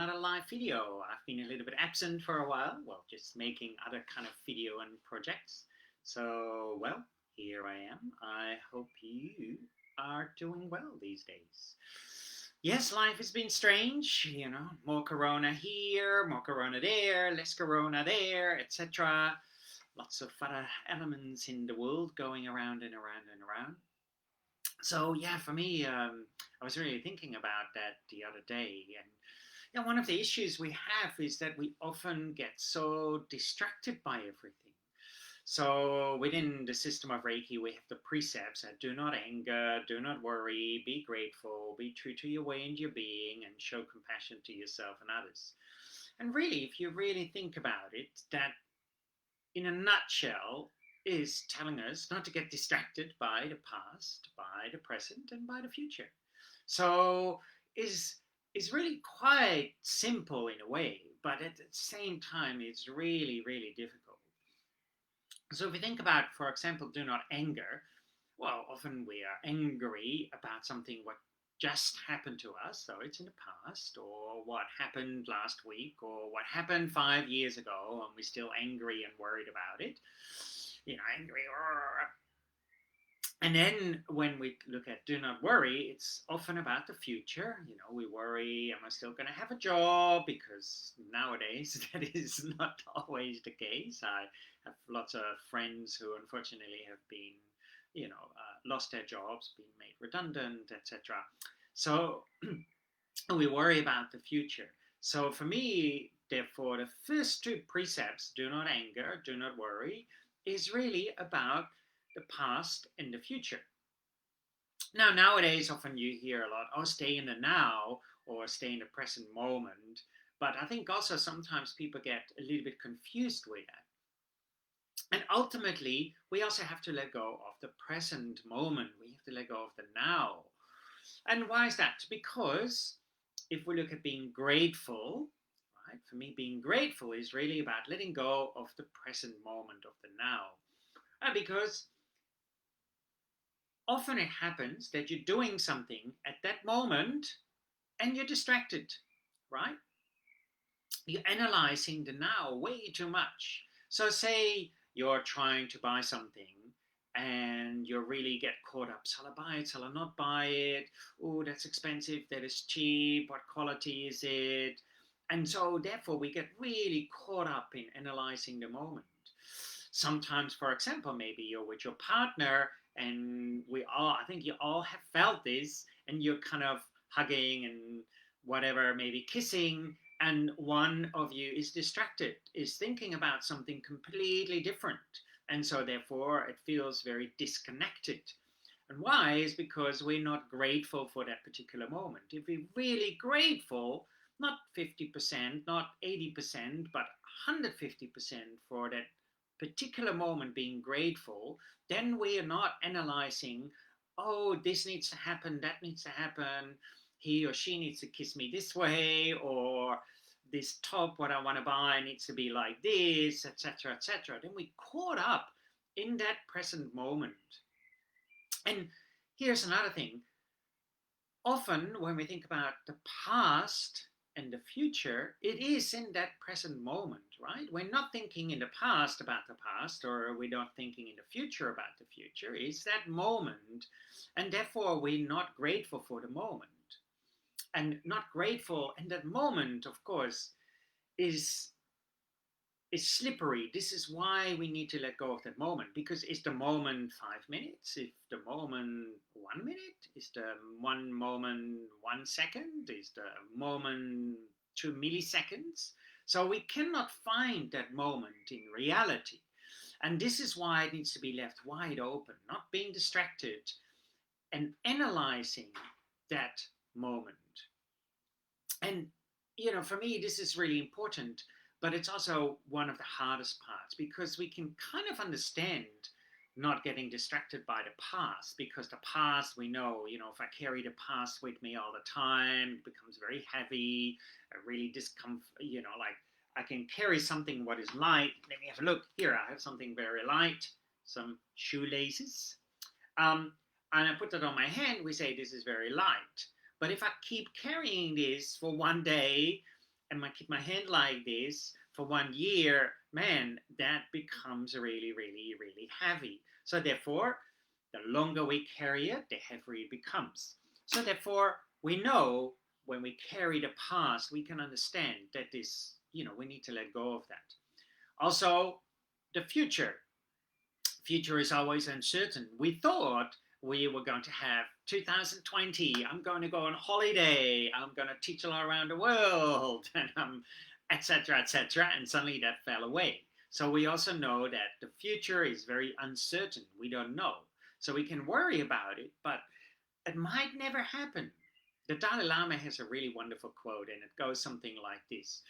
another live video. I've been a little bit absent for a while, well, just making other kind of video and projects. So, well, here I am. I hope you are doing well these days. Yes, life has been strange, more corona here, more corona there, less corona there, etc. Lots of other elements in the world going around and around and around. So yeah, for me, I was really thinking about that the other day, and one of the issues we have is that we often get so distracted by everything. So within the system of Reiki, we have the precepts that do not anger, do not worry, be grateful, be true to your way and your being, and show compassion to yourself and others. And really, if you really think about it, that in a nutshell is telling us not to get distracted by the past, by the present, and by the future. So is really quite simple in a way, but at the same time, it's really, really difficult. So if you think about, for example, do not anger, well, often we are angry about something what just happened to us, so it's in the past, or what happened last week, or what happened 5 years ago, and we're still angry and worried about it. Angry. And then when we look at do not worry, it's often about the future. We worry, am I still going to have a job? Because nowadays that is not always the case. I have lots of friends who unfortunately have been, lost their jobs, been made redundant, etc. So we worry about the future. So for me, therefore, the first two precepts, do not anger, do not worry, is really about the past and the future. Now, nowadays, often you hear a lot, oh, stay in the now or stay in the present moment. But I think also sometimes people get a little bit confused with that. And ultimately, we also have to let go of the present moment. We have to let go of the now. And why is that? Because if we look at being grateful, right, for me, being grateful is really about letting go of the present moment of the now. Because often it happens that you're doing something at that moment and you're distracted, right? You're analyzing the now way too much. So say you're trying to buy something and you really get caught up. Shall I buy it? Shall I not buy it? Oh, that's expensive. That is cheap. What quality is it? And so therefore we get really caught up in analyzing the moment. Sometimes, for example, maybe you're with your partner and I think you all have felt this, and you're kind of hugging and whatever, maybe kissing, and one of you is distracted, is thinking about something completely different. And so therefore it feels very disconnected. And why? Is because we're not grateful for that particular moment. If we're really grateful, not 50%, not 80%, but 150% for that particular moment being grateful, then we are not analyzing, oh, this needs to happen, that needs to happen, he or she needs to kiss me this way, or this top, what I want to buy, needs to be like this, etc., etc. Then we caught up in that present moment. And here's another thing. Often when we think about the past and the future, it is in that present moment, right? We're not thinking in the past about the past, or we're not thinking in the future about the future. It's that moment, and therefore we're not grateful for the moment. And not grateful in that moment, of course, is slippery. This is why we need to let go of that moment, because is the moment 5 minutes? Is the moment 1 minute? Is the one moment 1 second? Is the moment 2 milliseconds? So we cannot find that moment in reality. And this is why it needs to be left wide open, not being distracted, and analyzing that moment. And, for me, this is really important, but it's also one of the hardest parts, because we can kind of understand not getting distracted by the past, because the past, we know, if I carry the past with me all the time, it becomes very heavy, really discomfort, like I can carry something what is light. Let me have a look. Here, I have something very light, some shoelaces. And I put that on my hand, we say this is very light. But if I keep carrying this for one day, and I keep my hand like this for 1 year, man, that becomes really, really, really heavy. So therefore, the longer we carry it, the heavier it becomes. So therefore, we know when we carry the past, we can understand that this, we need to let go of that. Also, the future is always uncertain. We thought we were going to have 2020. I'm going to go on holiday. I'm going to teach all around the world, and etc. etc. And suddenly that fell away. So we also know that the future is very uncertain. We don't know. So we can worry about it, but it might never happen. The Dalai Lama has a really wonderful quote, and it goes something like this: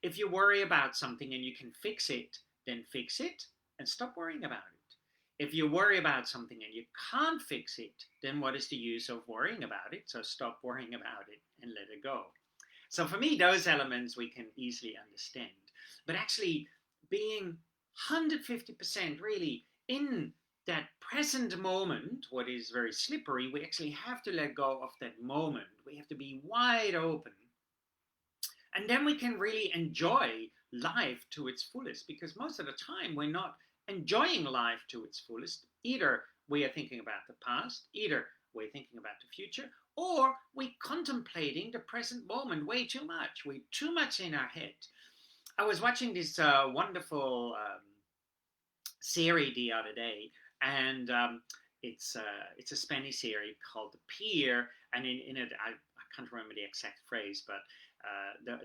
if you worry about something and you can fix it, then fix it and stop worrying about it. If you worry about something and you can't fix it, then what is the use of worrying about it? So stop worrying about it and let it go. So for me, those elements we can easily understand. But actually, being 150% really in that present moment, what is very slippery, we actually have to let go of that moment. We have to be wide open. And then we can really enjoy life to its fullest, because most of the time we're not enjoying life to its fullest. Either we are thinking about the past, either we're thinking about the future, or we're contemplating the present moment way too much. We're too much in our head. I was watching this wonderful series the other day, and it's a Spanish series called The Pier, and in it I can't remember the exact phrase, but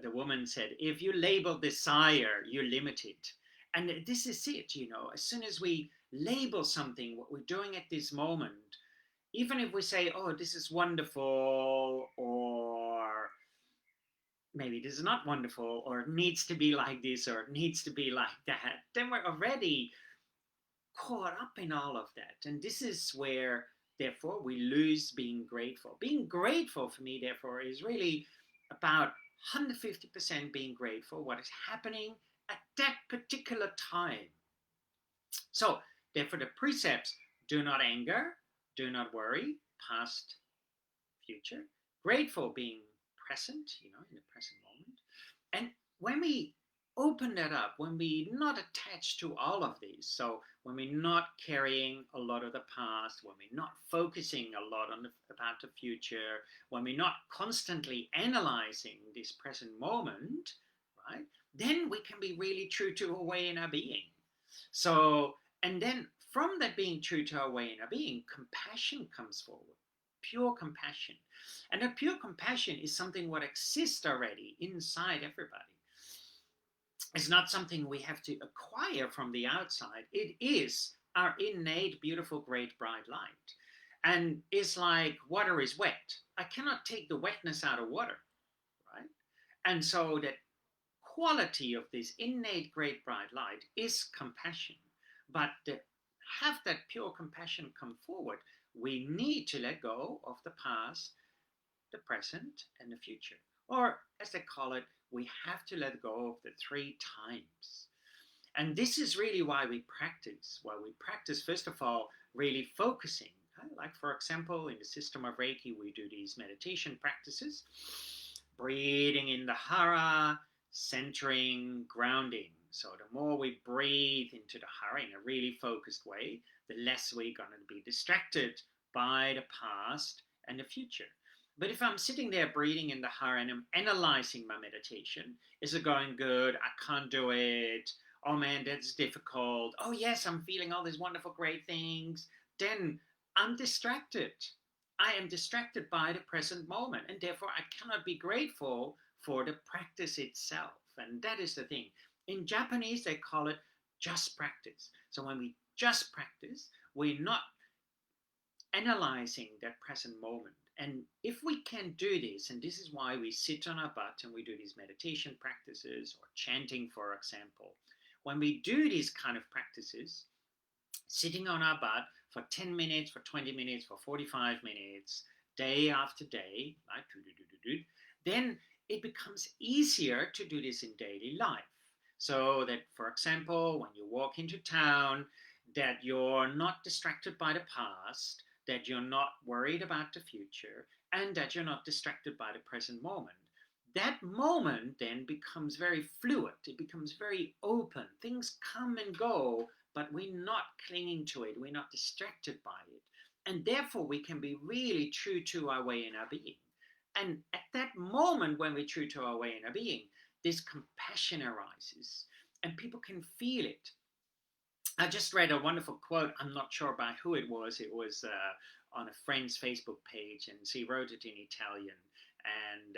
the woman said, if you label desire, you're limited. And this is it, as soon as we label something, what we're doing at this moment, even if we say, oh, this is wonderful, or maybe this is not wonderful, or it needs to be like this, or it needs to be like that, then we're already caught up in all of that. And this is where, therefore, we lose being grateful. Being grateful for me, therefore, is really about 150% being grateful what is happening at that particular time. So, therefore, the precepts: do not anger, do not worry, past, future. Grateful, being present, in the present moment. And when we open that up, when we're not attached to all of these, so when we're not carrying a lot of the past, when we're not focusing a lot about the future, when we're not constantly analyzing this present moment, right, then we can be really true to our way in our being. So, and then from that being true to our way in our being, compassion comes forward, pure compassion. And that pure compassion is something what exists already inside everybody. It's not something we have to acquire from the outside. It is our innate, beautiful, great, bright light. And it's like water is wet. I cannot take the wetness out of water, right? And so that quality of this innate, great, bright light is compassion. But to have that pure compassion come forward, we need to let go of the past, the present, and the future. Or, as they call it, we have to let go of the 3 times. And this is really why we practice. Why we practice, first of all, really focusing. Like, for example, in the system of Reiki, we do these meditation practices: breathing in the hara, centering, grounding. So the more we breathe into the hara in a really focused way, the less we're going to be distracted by the past and the future. But if I'm sitting there breathing in the hara and I'm analyzing my meditation, is it going good? I can't do it. Oh man, that's difficult. Oh yes, I'm feeling all these wonderful, great things. Then I'm distracted. I am distracted by the present moment, and therefore I cannot be grateful for the practice itself. And that is the thing. In Japanese, they call it just practice. So when we just practice, we're not analyzing that present moment. And if we can do this, and this is why we sit on our butt and we do these meditation practices, or chanting, for example, when we do these kind of practices, sitting on our butt for 10 minutes, for 20 minutes, for 45 minutes, day after day, right, then it becomes easier to do this in daily life. So that, for example, when you walk into town, that you're not distracted by the past, that you're not worried about the future, and that you're not distracted by the present moment. that moment then becomes very fluid. It becomes very open. Things come and go, but we're not clinging to it. We're not distracted by it. And therefore, we can be really true to our way in our being. And at that moment, when we're true to our way in our being, this compassion arises and people can feel it. I just read a wonderful quote. I'm not sure by who it was. It was on a friend's Facebook page, and she wrote it in Italian. And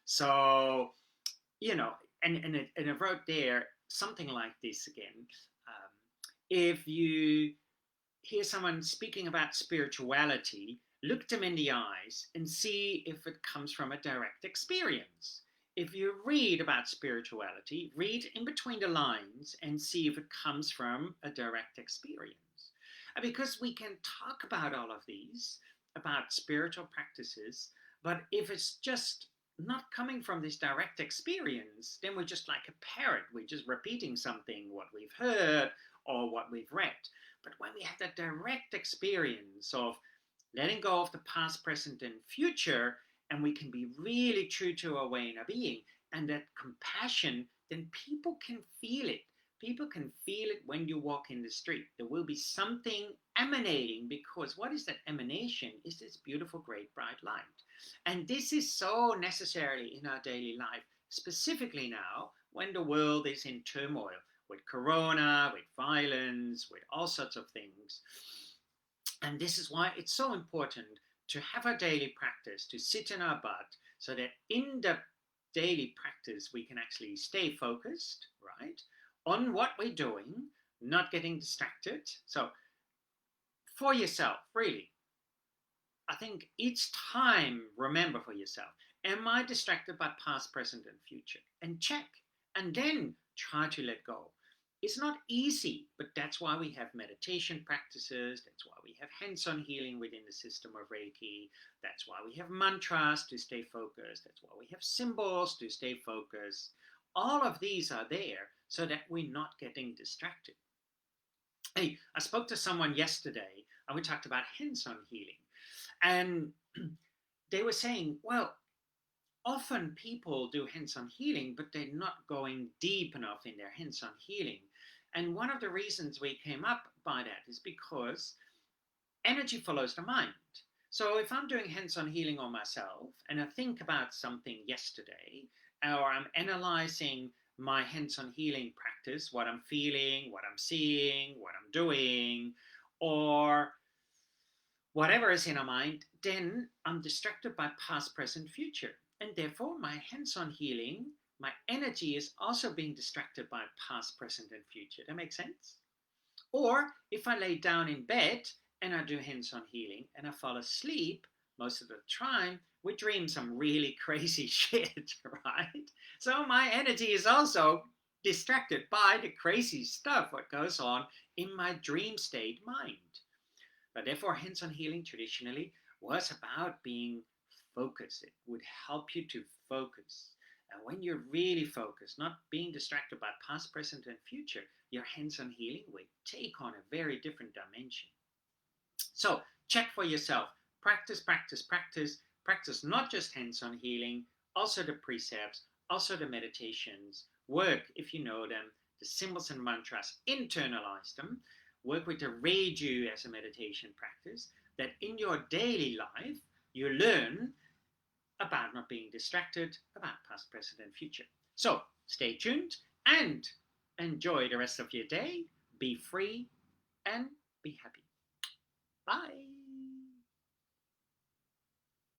so, you know, and it wrote there something like this again. If you hear someone speaking about spirituality, look them in the eyes and see if it comes from a direct experience. If you read about spirituality, read in between the lines and see if it comes from a direct experience. Because we can talk about all of these, about spiritual practices, but if it's just not coming from this direct experience, then we're just like a parrot. We're just repeating something, what we've heard or what we've read. But when we have that direct experience of letting go of the past, present, and future, and we can be really true to our way in our being, and that compassion, then people can feel it. People can feel it when you walk in the street. There will be something emanating, because what is that emanation? Is this beautiful, great, bright light. And this is so necessary in our daily life, specifically now when the world is in turmoil with corona, with violence, with all sorts of things. And this is why it's so important to have a daily practice, to sit in our butt, so that in the daily practice we can actually stay focused, right, on what we're doing, not getting distracted. So for yourself, really, I think each time, remember for yourself, am I distracted by past, present, and future? And check, and then try to let go. It's not easy, but that's why we have meditation practices. That's why we have hands-on healing within the system of Reiki. That's why we have mantras to stay focused. That's why we have symbols to stay focused. All of these are there so that we're not getting distracted. Hey, I spoke to someone yesterday and we talked about hands-on healing. And they were saying, well, often people do hands-on healing, but they're not going deep enough in their hands-on healing. And one of the reasons we came up by that is because energy follows the mind. So if I'm doing hands-on healing on myself and I think about something yesterday, or I'm analyzing my hands-on healing practice, what I'm feeling, what I'm seeing, what I'm doing, or whatever is in our mind, then I'm distracted by past, present, future. And therefore, my hands-on healing, my energy is also being distracted by past, present, and future. That makes sense? Or if I lay down in bed and I do hands-on healing and I fall asleep, most of the time, we dream some really crazy shit, right? So my energy is also distracted by the crazy stuff, what goes on in my dream state mind. But therefore, hands-on healing traditionally was about being focused. It would help you to focus. And when you're really focused, not being distracted by past, present, and future, your hands-on healing will take on a very different dimension. So check for yourself. Practice, practice, practice. Practice not just hands-on healing, also the precepts, also the meditations. Work, if you know them, the symbols and mantras, internalize them. Work with the Reiki as a meditation practice, that in your daily life, you learn about not being distracted, about past, present, and future. So stay tuned and enjoy the rest of your day. Be free and be happy. Bye.